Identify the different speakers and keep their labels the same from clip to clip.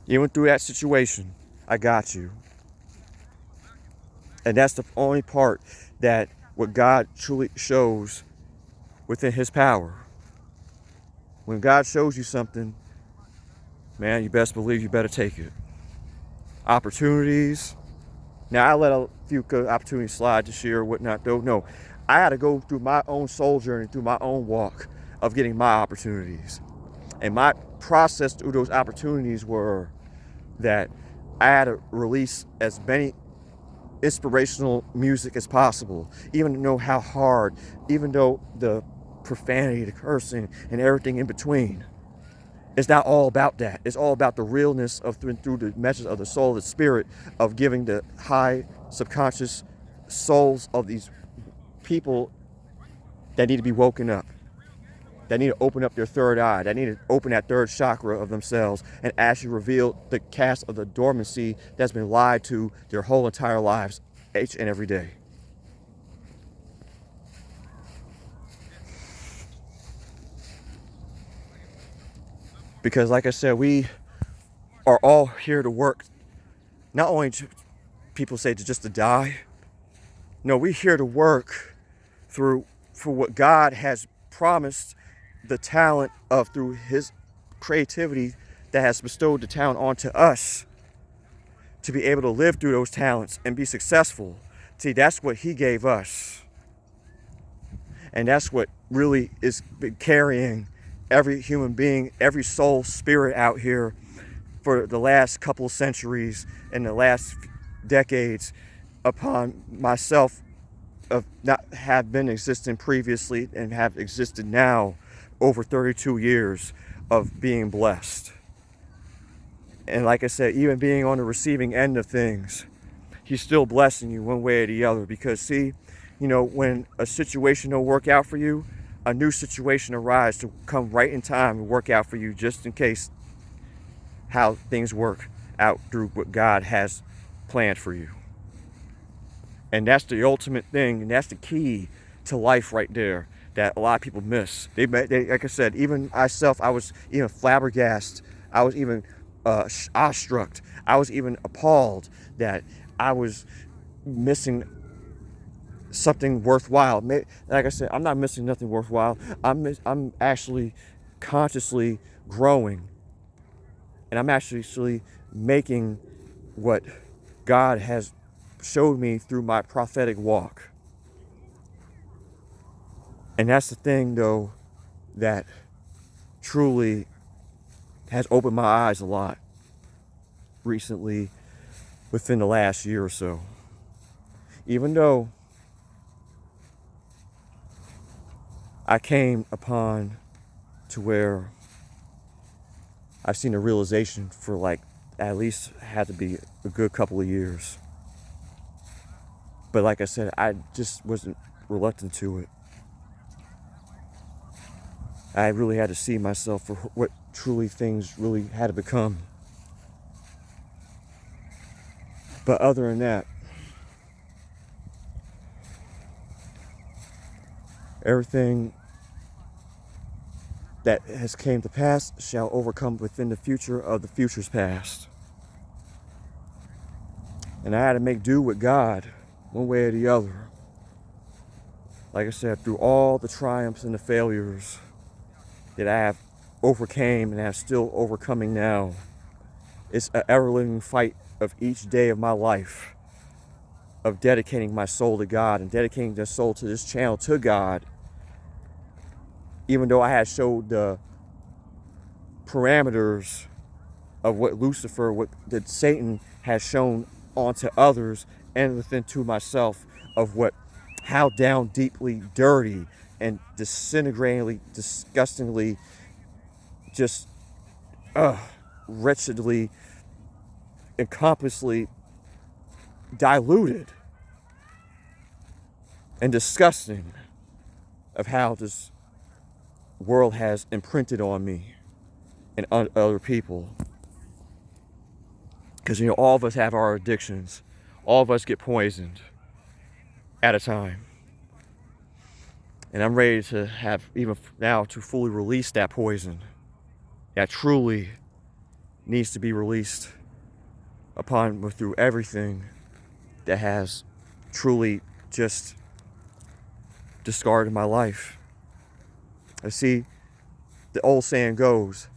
Speaker 1: Even through that situation, I got you. And that's the only part that what God truly shows within his power. When God shows you something, man, you best believe you better take it. Opportunities. Now, I let a few opportunities slide this year or whatnot, though. No, I had to go through my own soul journey, through my own walk of getting my opportunities. And my process through those opportunities were that I had to release as many inspirational music as possible, even to know how hard, even though the profanity, the cursing, and everything in between. It's not all about that. It's all about the realness of through the message of the soul, the spirit of giving the high subconscious souls of these people that need to be woken up, that need to open up their third eye, that need to open that third chakra of themselves and actually reveal the cast of the dormancy that's been lied to their whole entire lives, each and every day. Because like I said, we are all here to work, not only to, people say just to die. No, we're here to work for what God has promised, the talent of through his creativity that has bestowed the talent onto us to be able to live through those talents and be successful. See, that's what he gave us. And that's what really is carrying every human being, every soul, spirit out here for the last couple of centuries and the last decades upon myself of not have been existing previously and have existed now over 32 years of being blessed. And like I said, even being on the receiving end of things, he's still blessing you one way or the other. Because see, when a situation don't work out for you, a new situation arises to come right in time and work out for you, just in case how things work out through what God has planned for you. And that's the ultimate thing, and that's the key to life right there that a lot of people miss. They like I said, even myself, I was even flabbergasted. I was even awestruck. I was even appalled that I was missing something worthwhile. Like I said, I'm not missing nothing worthwhile. I'm actually consciously growing, and I'm actually making what God has showed me through my prophetic walk. And that's the thing, though, that truly has opened my eyes a lot recently within the last year or so. Even though I came upon to where I've seen a realization for like at least had to be a good couple of years. But like I said, I just wasn't reluctant to it. I really had to see myself for what truly things really had to become. But other than that, everything that has came to pass shall overcome within the future of the future's past. And I had to make do with God one way or the other. Like I said, through all the triumphs and the failures that I have overcame and have still overcoming now, it's an ever-living fight of each day of my life of dedicating my soul to God and dedicating the soul to this channel to God, even though I had showed the parameters of what Lucifer, what that Satan has shown onto others and within to myself of how down deeply dirty and disintegratingly, disgustingly, just wretchedly, encompassingly diluted and disgusting of how this world has imprinted on me and on other people. Because all of us have our addictions. All of us get poisoned at a time. And I'm ready to have, even now, to fully release that poison that truly needs to be released upon through everything that has truly just discarded my life. I see the old saying goes,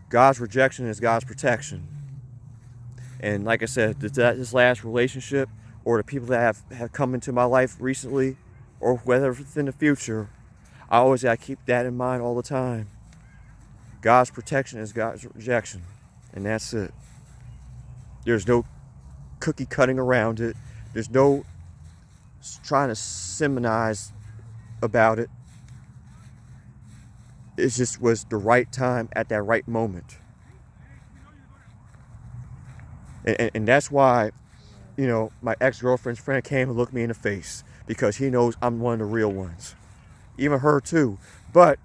Speaker 1: God's rejection is God's protection. And like I said, this last relationship or the people that have come into my life recently or whether it's in the future, I always got to keep that in mind all the time. God's protection is God's rejection. And that's it. There's no cookie cutting around it. There's no trying to seminize about it. It just was the right time at that right moment. And that's why, you know, my ex-girlfriend's friend came and looked me in the face because he knows I'm one of the real ones. Even her too. But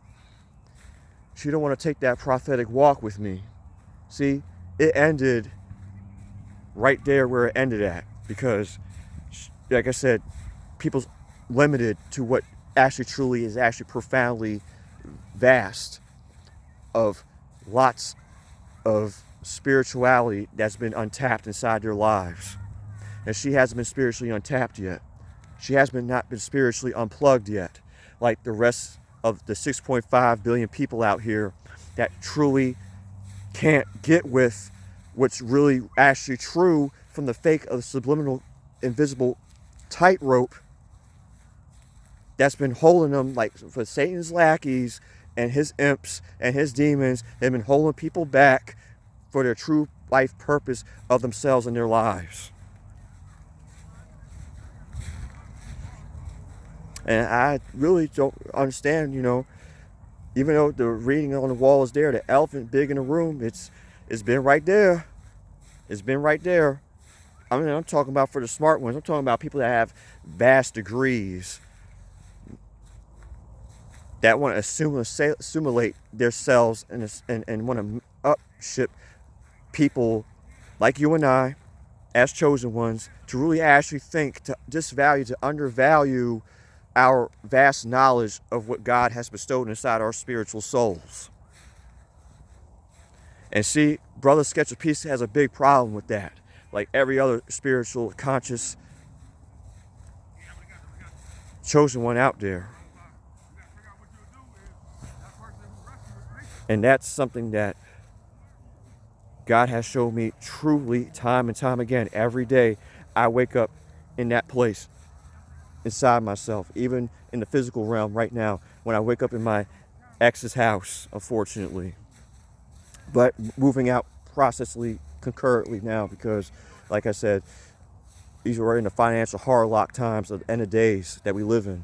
Speaker 1: she don't want to take that prophetic walk with me. See, it ended right there where it ended at because, like I said, people's limited to what actually truly is actually profoundly vast of lots of spirituality that's been untapped inside their lives. And she hasn't been spiritually untapped yet. She has not been spiritually unplugged yet, like the rest of the 6.5 billion people out here that truly can't get with what's really actually true from the fake of the subliminal, invisible tightrope that's been holding them, like for Satan's lackeys and his imps and his demons. They've been holding people back for their true life purpose of themselves and their lives. And I really don't understand, you know, even though the reading on the wall is there, the elephant big in the room, it's been right there. It's been right there. I mean, I'm talking about for the smart ones. I'm talking about people that have vast degrees that want to assimilate themselves and want to upship people like you and I as chosen ones to really actually think, to disvalue, to undervalue our vast knowledge of what God has bestowed inside our spiritual souls. And see, Brother Sketch of Peace has a big problem with that. Like every other spiritual, conscious, chosen one out there. And that's something that God has shown me truly time and time again. Every day I wake up in that place inside myself, even in the physical realm right now, when I wake up in my ex's house, unfortunately. But moving out processly, concurrently now because, like I said, these are in the financial hard lock times of the end of days that we live in.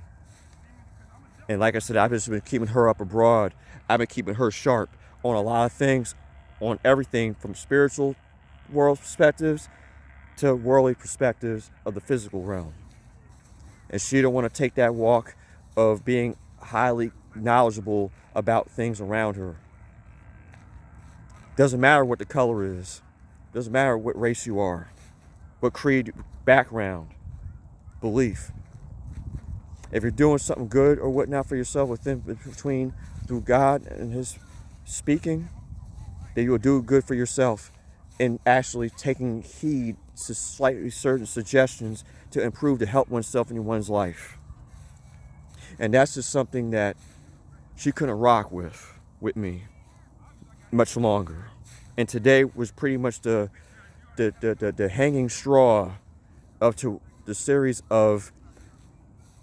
Speaker 1: And like I said, I've just been keeping her up abroad. I've been keeping her sharp on a lot of things, on everything from spiritual world perspectives to worldly perspectives of the physical realm. And she don't want to take that walk of being highly knowledgeable about things around her. Doesn't matter what the color is. Doesn't matter what race you are. What creed, background, belief. If you're doing something good or whatnot for yourself through God and his speaking, then you will do good for yourself in actually taking heed to slightly certain suggestions to improve, to help oneself in one's life. And that's just something that she couldn't rock with me much longer. And today was pretty much the hanging straw to the series of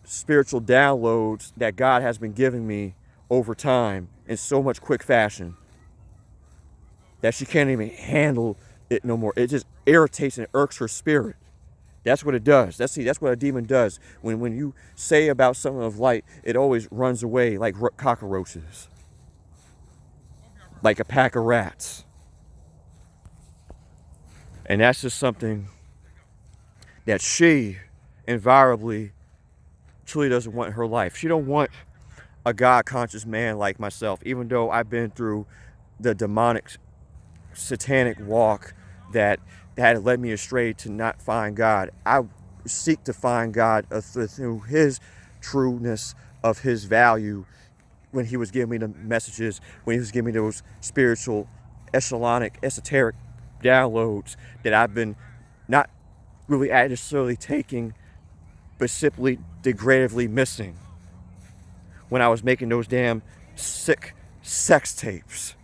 Speaker 1: spiritual downloads that God has been giving me over time in so much quick fashion that she can't even handle it no more. It just irritates and irks her spirit. That's what it does. That's what a demon does. When you say about something of light, it always runs away like cockroaches, like a pack of rats. And that's just something that she invariably truly doesn't want in her life. She don't want a God-conscious man like myself, even though I've been through the demonic, satanic walk that had led me astray to not find God. I seek to find God through his trueness of his value when he was giving me the messages, when he was giving me those spiritual echelonic, esoteric downloads that I've been not really necessarily taking, but simply degradatively missing when I was making those damn sick sex tapes.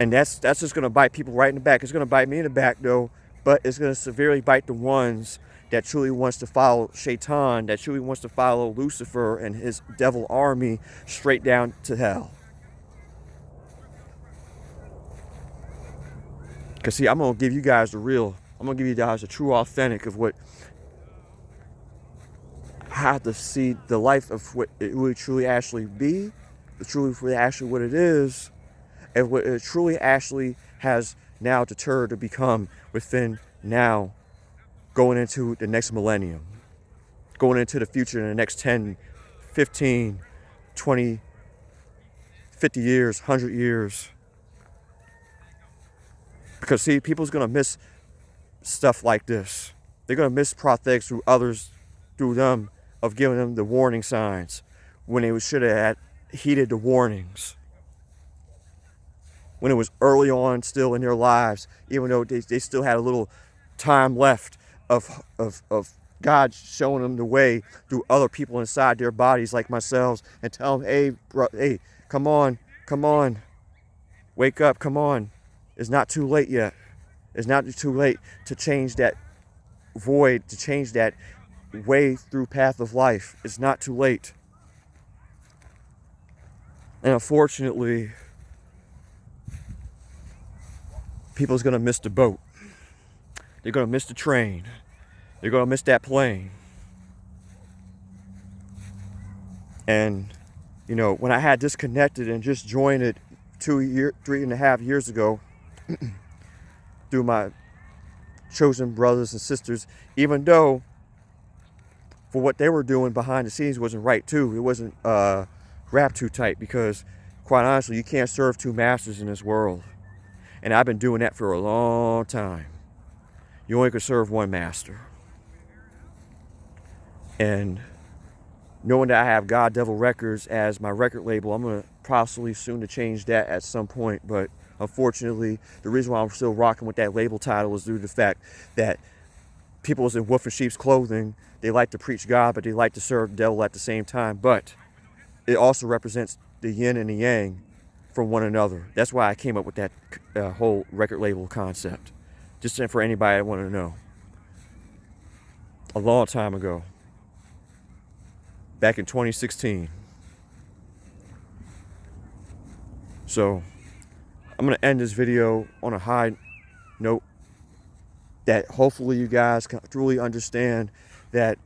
Speaker 1: And that's just going to bite people right in the back. It's going to bite me in the back, though, but it's going to severely bite the ones that truly wants to follow Shaitan, that truly wants to follow Lucifer and his devil army straight down to hell. Because, see, I'm going to give you guys the real, I'm going to give you guys the true authentic of what, how to see the life of what it would truly actually be, the truly actually what it is, and what it truly actually has now deterred to become within now, going into the next millennium, going into the future in the next 10, 15, 20, 50 years, 100 years. Because, see, people's going to miss stuff like this. They're going to miss prophetics through others, through them, of giving them the warning signs when they should have heeded the warnings. When it was early on still in their lives, even though they still had a little time left of God showing them the way through other people inside their bodies like myself, and tell them, hey, bro, hey, come on, wake up, come on. It's not too late yet. It's not too late to change that void, to change that way through path of life. It's not too late. And unfortunately, people's going to miss the boat. They're going to miss the train. They're going to miss that plane. And, you know, when I had disconnected and just joined it 3.5 years ago, through my chosen brothers and sisters, even though for what they were doing behind the scenes wasn't right too. It wasn't wrapped too tight, because quite honestly, you can't serve two masters in this world. And I've been doing that for a long time. You only can serve one master. And knowing that I have God Devil Records as my record label, I'm going to possibly soon to change that at some point. But unfortunately, the reason why I'm still rocking with that label title is due to the fact that people in wolf and sheep's clothing, they like to preach God, but they like to serve the devil at the same time. But it also represents the yin and the yang from one another. That's why I came up with that whole record label concept. Just for anybody that want to know. A long time ago. Back in 2016. So, I'm going to end this video on a high note that hopefully you guys can truly understand that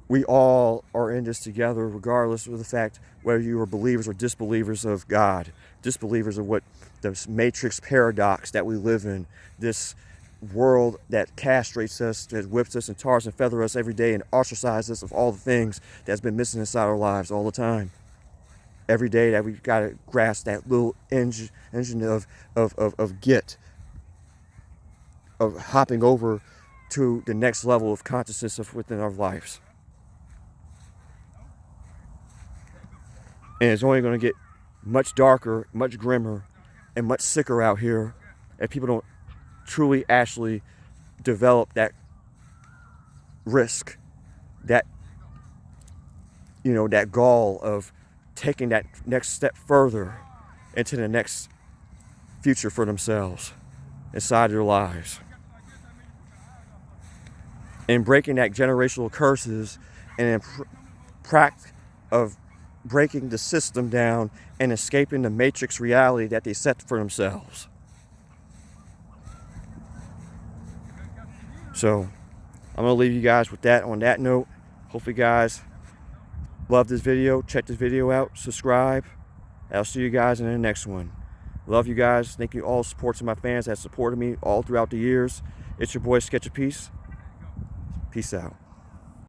Speaker 1: we all are in this together, regardless of the fact whether you are believers or disbelievers of God, disbelievers of what the matrix paradox that we live in, this world that castrates us, that whips us and tars and feathers us every day and ostracizes us of all the things that's been missing inside our lives all the time. Every day that we've got to grasp that little engine of get, of hopping over to the next level of consciousness of within our lives. And it's only going to get much darker, much grimmer, and much sicker out here if people don't truly actually develop that risk, that, you know, that gall of taking that next step further into the next future for themselves inside their lives, and breaking that generational curses, and practice of breaking the system down and escaping the matrix reality that they set for themselves. So I'm going to leave you guys with that on that note. Hopefully you guys love this video. Check this video out. Subscribe. I'll see you guys in the next one. Love you guys. Thank you all supports of my fans that supported me all throughout the years. It's your boy Sketch of Peace. Peace out.